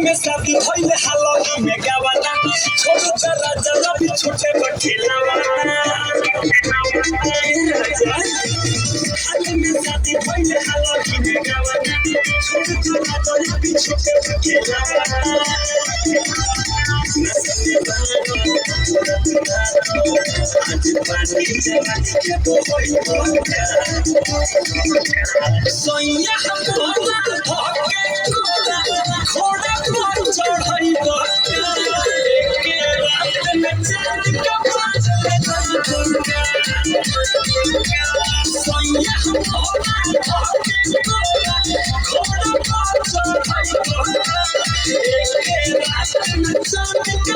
में शादी भइले हालगी में गावाना छोट राजा रवि छोटे बखेलावाना में शादी भइले हालगी में गावाना छोट राजा रवि छोटे बखेलावाना सोइया घोड़ा पर चढ़ई के रात में चांद का सोइया घोड़ा पर चढ़ई के रात में चांद का